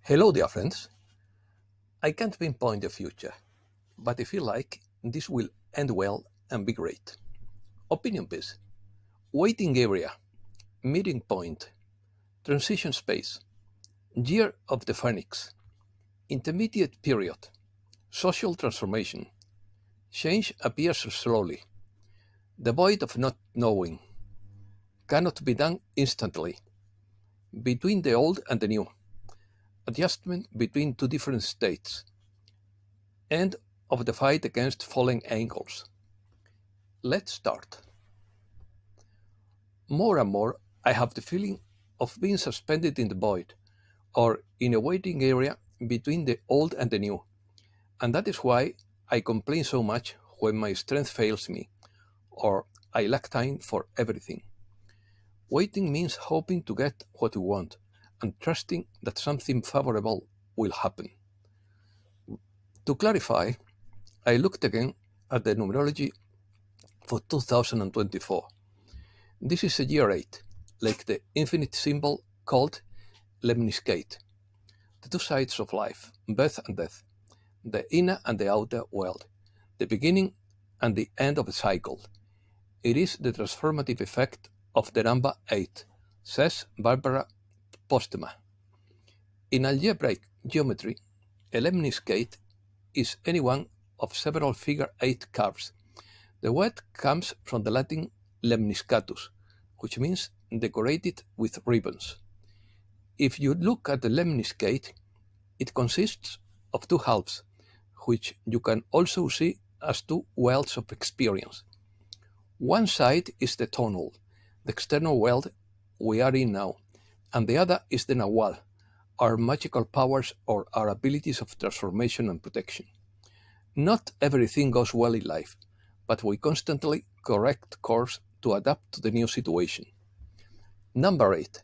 Hello, dear friends. I can't pinpoint the future, but I feel like this will end well and be great. Opinion piece, waiting area, meeting point, transition space, year of the phoenix, intermediate period, social transformation, change appears slowly, the void of not knowing, cannot be done instantly, between the old and the new, adjustment between two different states, end of the fight against fallen angles. Let's start. More and more, I have the feeling of being suspended in the void, or in a waiting area between the old and the new. And that is why I complain so much when my strength fails me, or I lack time for everything. Waiting means hoping to get what we want, and trusting that something favorable will happen. To clarify, I looked again at the numerology for 2024. This is a year 8, like the infinite symbol called lemniscate, the two sides of life, birth and death, the inner and the outer world, the beginning and the end of a cycle. It is the transformative effect of the number 8, says Barbara Postema. In algebraic geometry, a lemniscate is any one of several figure 8 curves. The word comes from the Latin lemniscatus, which means decorated with ribbons. If you look at the lemniscate, it consists of two halves, which you can also see as two worlds of experience. One side is the tonal, the external world we are in now, and the other is the nawal, our magical powers or our abilities of transformation and protection. Not everything goes well in life, but we constantly correct course to adapt to the new situation. Number 8.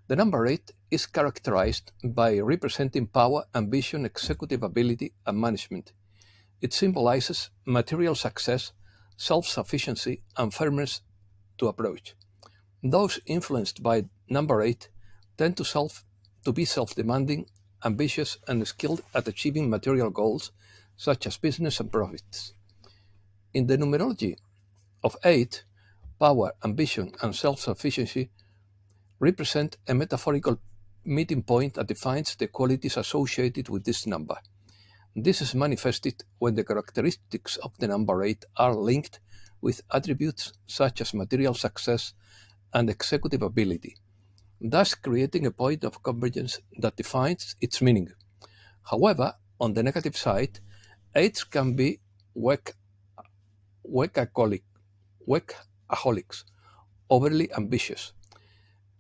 The number 8 is characterized by representing power, ambition, executive ability, and management. It symbolizes material success, self-sufficiency, and firmness to approach. Those influenced by number 8 tend to be self-demanding, ambitious, and skilled at achieving material goals such as business and profits. In the numerology of 8, power, ambition, and self-sufficiency represent a metaphorical meeting point that defines the qualities associated with this number. This is manifested when the characteristics of the number 8 are linked with attributes such as material success and executive ability, thus creating a point of convergence that defines its meaning. However, on the negative side, 8s can be workaholic, workaholics, overly ambitious,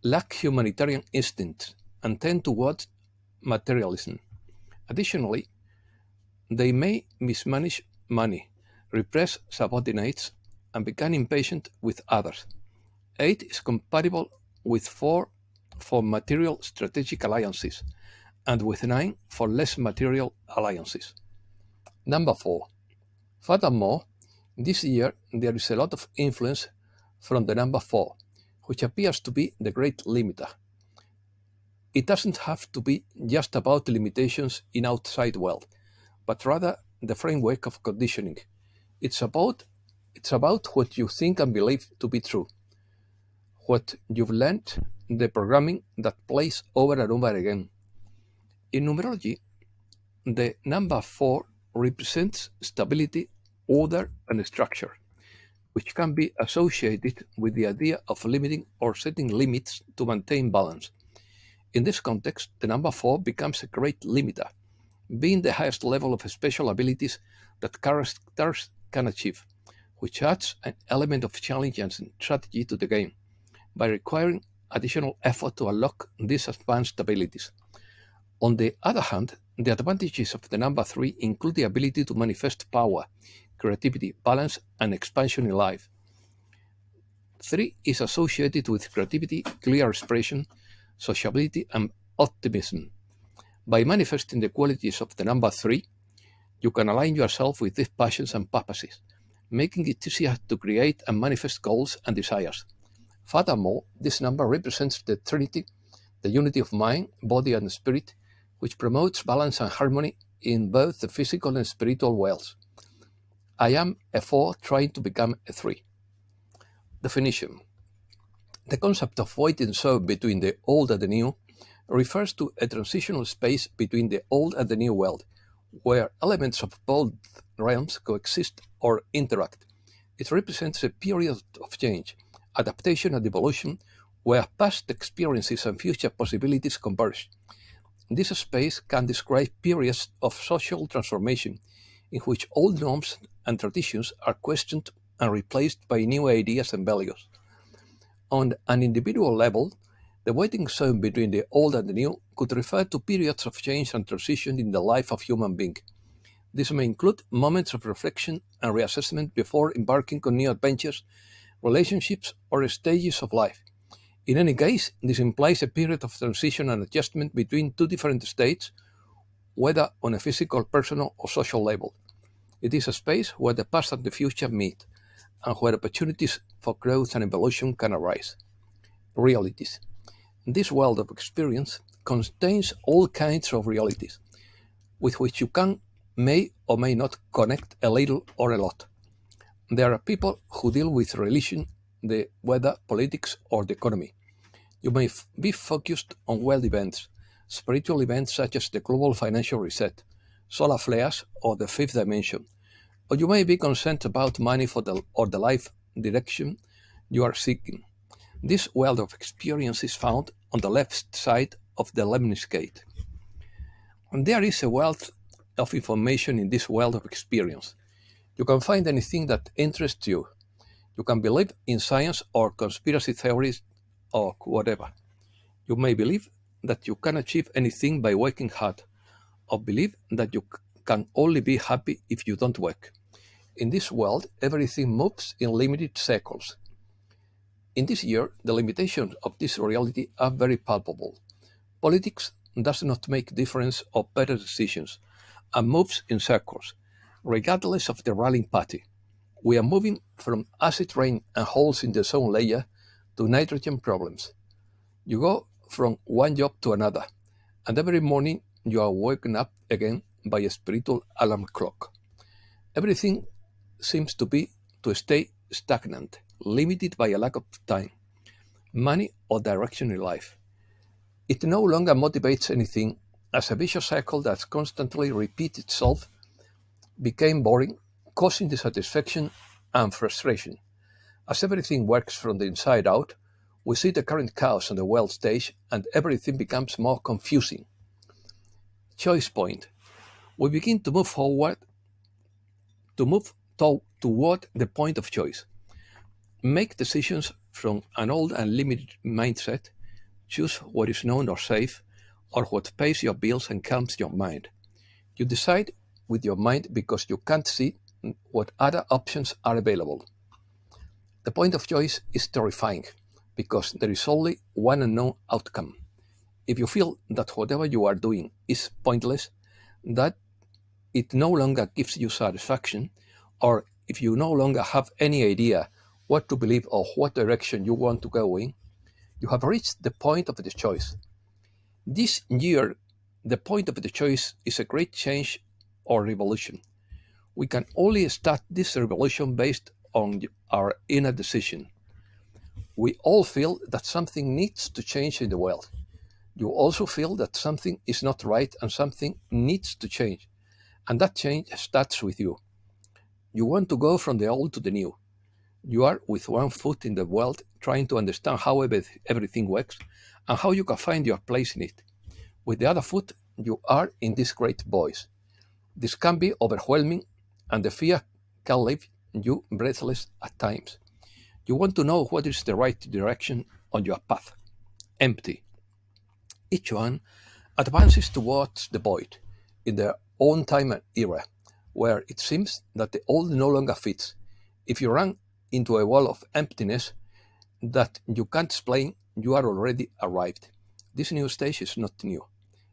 lack humanitarian instincts, and tend towards materialism. Additionally, they may mismanage money, repress subordinates, and become impatient with others. 8 is compatible with 4 for material strategic alliances, and with 9 for less material alliances. Number 4. Furthermore, this year there is a lot of influence from the number 4, which appears to be the great limiter. It doesn't have to be just about limitations in outside world, but rather the framework of conditioning. It's about what you think and believe to be true, what you've learned, the programming that plays over and over again. In numerology, the number 4 represents stability, order, and structure, which can be associated with the idea of limiting or setting limits to maintain balance. In this context, the number 4 becomes a great limiter, being the highest level of special abilities that characters can achieve, which adds an element of challenge and strategy to the game, by requiring additional effort to unlock these advanced abilities. On the other hand, the advantages of the number 3 include the ability to manifest power, creativity, balance, and expansion in life. 3 is associated with creativity, clear expression, sociability, and optimism. By manifesting the qualities of the number 3, you can align yourself with these passions and purposes, making it easier to create and manifest goals and desires. Furthermore, this number represents the Trinity, the unity of mind, body, and spirit, which promotes balance and harmony in both the physical and spiritual worlds. I am a 4 trying to become a 3. Definition. The concept of waiting zone between the old and the new refers to a transitional space between the old and the new world, where elements of both realms coexist or interact. It represents a period of change, adaptation, and evolution where past experiences and future possibilities converge. This space can describe periods of social transformation in which old norms and traditions are questioned and replaced by new ideas and values. On an individual level, the waiting zone between the old and the new could refer to periods of change and transition in the life of human being. This may include moments of reflection and reassessment before embarking on new adventures, relationships, or stages of life. In any case, this implies a period of transition and adjustment between two different states, whether on a physical, personal, or social level. It is a space where the past and the future meet, and where opportunities for growth and evolution can arise. Realities. This world of experience contains all kinds of realities, with which you may or may not connect a little or a lot. There are people who deal with religion, the weather, politics, or the economy. You may be focused on world events, spiritual events such as the global financial reset, solar flares, or the fifth dimension. Or you may be concerned about money or the life direction you are seeking. This world of experience is found on the left side of the lemniscate. And there is a wealth of information in this world of experience. You can find anything that interests you. You can believe in science or conspiracy theories or whatever. You may believe that you can achieve anything by working hard, or believe that you can only be happy if you don't work. In this world, everything moves in limited cycles. In this year, the limitations of this reality are very palpable. Politics does not make difference or better decisions, and moves in circles, regardless of the rallying party. We are moving from acid rain and holes in the ozone layer to nitrogen problems. You go from one job to another, and every morning you are woken up again by a spiritual alarm clock. Everything seems to stay stagnant, limited by a lack of time, money, or direction in life. It no longer motivates anything, as a vicious cycle that constantly repeats itself became boring, causing dissatisfaction and frustration. As everything works from the inside out, we see the current chaos on the world stage and everything becomes more confusing. Choice point. We begin to move forward, toward the point of choice. Make decisions from an old and limited mindset. Choose what is known or safe, or what pays your bills and calms your mind. You decide with your mind because you can't see what other options are available. The point of choice is terrifying because there is only one unknown outcome. If you feel that whatever you are doing is pointless, that it no longer gives you satisfaction, or if you no longer have any idea what to believe or what direction you want to go in, you have reached the point of the choice. This year, the point of the choice is a great change or revolution. We can only start this revolution based on our inner decision. We all feel that something needs to change in the world. You also feel that something is not right and something needs to change. And that change starts with you. You want to go from the old to the new. You are with one foot in the world trying to understand how everything works and how you can find your place in it. With the other foot, you are in this great voice. This can be overwhelming, and the fear can leave you breathless at times. You want to know what is the right direction on your path. Empty. Each one advances towards the void in their own time and era, where it seems that the old no longer fits. If you run into a wall of emptiness that you can't explain, you are already arrived. This new stage is not new.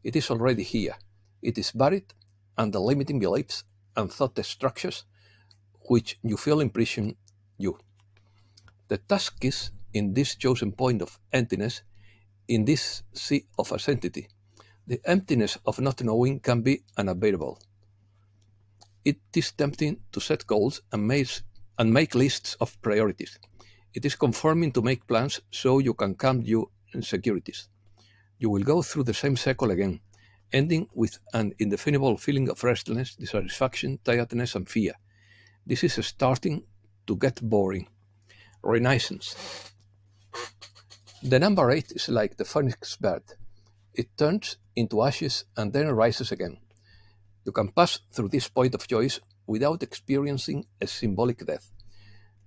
It is already here. It is buried under limiting beliefs and thought structures which you feel imprison you. The task is, in this chosen point of emptiness, in this sea of identity, The emptiness of not knowing can be unbearable. It is tempting to set goals and make lists of priorities. It is conforming to make plans so you can calm your insecurities. You will go through the same cycle again, ending with an indefinable feeling of restlessness, dissatisfaction, tiredness, and fear. This is starting to get boring. Renaissance. The number 8 is like the phoenix bird. It turns into ashes and then rises again. You can pass through this point of choice without experiencing a symbolic death.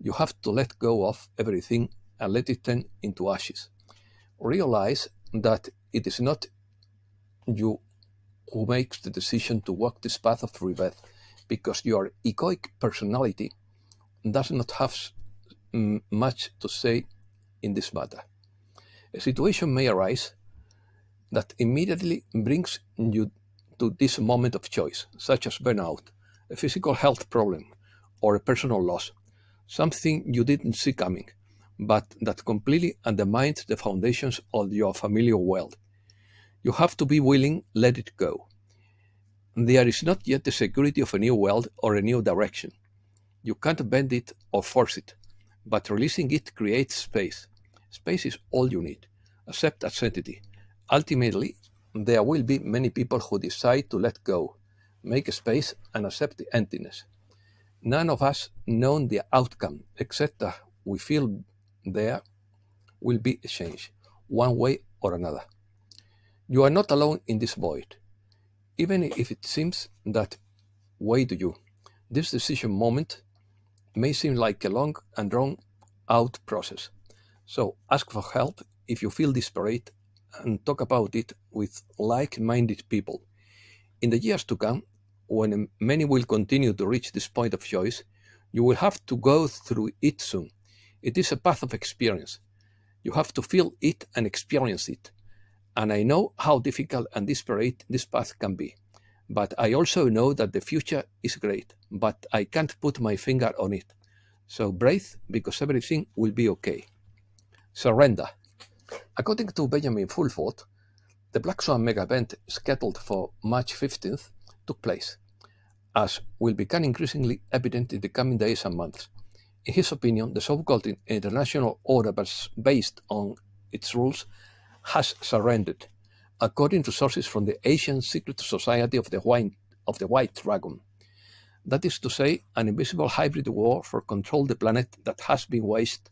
You have to let go of everything and let it turn into ashes. Realize that it is not you who makes the decision to walk this path of rebirth, because your egoic personality does not have much to say in this matter. A situation may arise that immediately brings you to this moment of choice, such as burnout, a physical health problem, or a personal loss, something you didn't see coming, but that completely undermines the foundations of your familiar world. You have to be willing to let it go. There is not yet the security of a new world or a new direction. You can't bend it or force it, but releasing it creates space. Space is all you need. Accept uncertainty. Ultimately, there will be many people who decide to let go, make space, and accept the emptiness. None of us know the outcome, except that we feel there will be a change, one way or another. You are not alone in this void, even if it seems that way to you. This decision moment may seem like a long and drawn out process. So ask for help if you feel desperate and talk about it with like minded people. In the years to come, when many will continue to reach this point of choice, you will have to go through it soon. It is a path of experience. You have to feel it and experience it. And I know how difficult and desperate this path can be. But I also know that the future is great, but I can't put my finger on it. So breathe, because everything will be okay. Surrender. According to Benjamin Fulford, the Black Swan mega event scheduled for March 15th took place, as will become increasingly evident in the coming days and months. In his opinion, the so-called international order based on its rules has surrendered, according to sources from the Asian Secret Society of the White Dragon. That is to say, an invisible hybrid war for control the planet that has been waged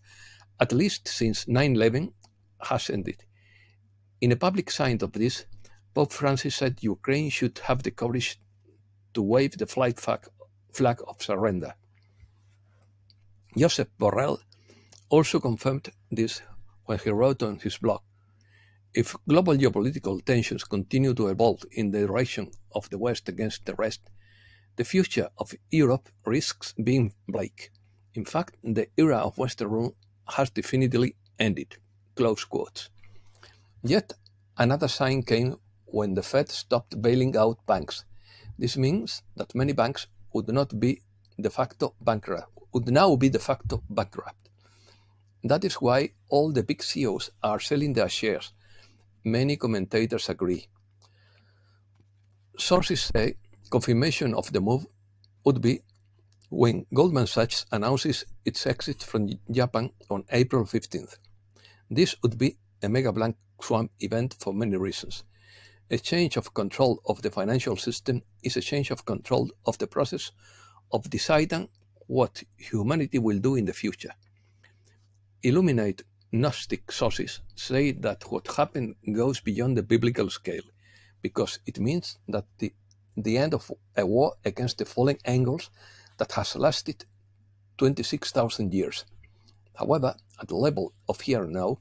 at least since 9/11 has ended. In a public sign of this, Pope Francis said Ukraine should have the courage to wave the flag of surrender. Joseph Borrell also confirmed this when he wrote on his blog, "If global geopolitical tensions continue to evolve in the direction of the West against the rest, the future of Europe risks being bleak. In fact, the era of Western rule has definitively ended." Close quotes. Yet another sign came when the Fed stopped bailing out banks. This means that many banks would now be de facto bankrupt. That is why all the big CEOs are selling their shares. Many commentators agree. Sources say confirmation of the move would be when Goldman Sachs announces its exit from Japan on April 15th. This would be a mega black swan event for many reasons. A change of control of the financial system is a change of control of the process of deciding what humanity will do in the future. Illuminate Gnostic sources say that what happened goes beyond the biblical scale, because it means that the end of a war against the fallen angels that has lasted 26,000 years. However, at the level of here and now,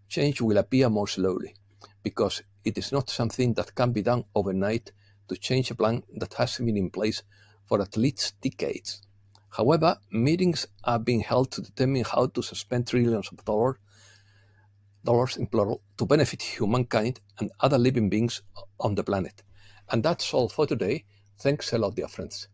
change will appear more slowly, because it is not something that can be done overnight to change a plan that has been in place for at least decades. However, meetings are being held to determine how to suspend trillions of dollars in plural to benefit humankind and other living beings on the planet. And that's all for today. Thanks a lot, dear friends.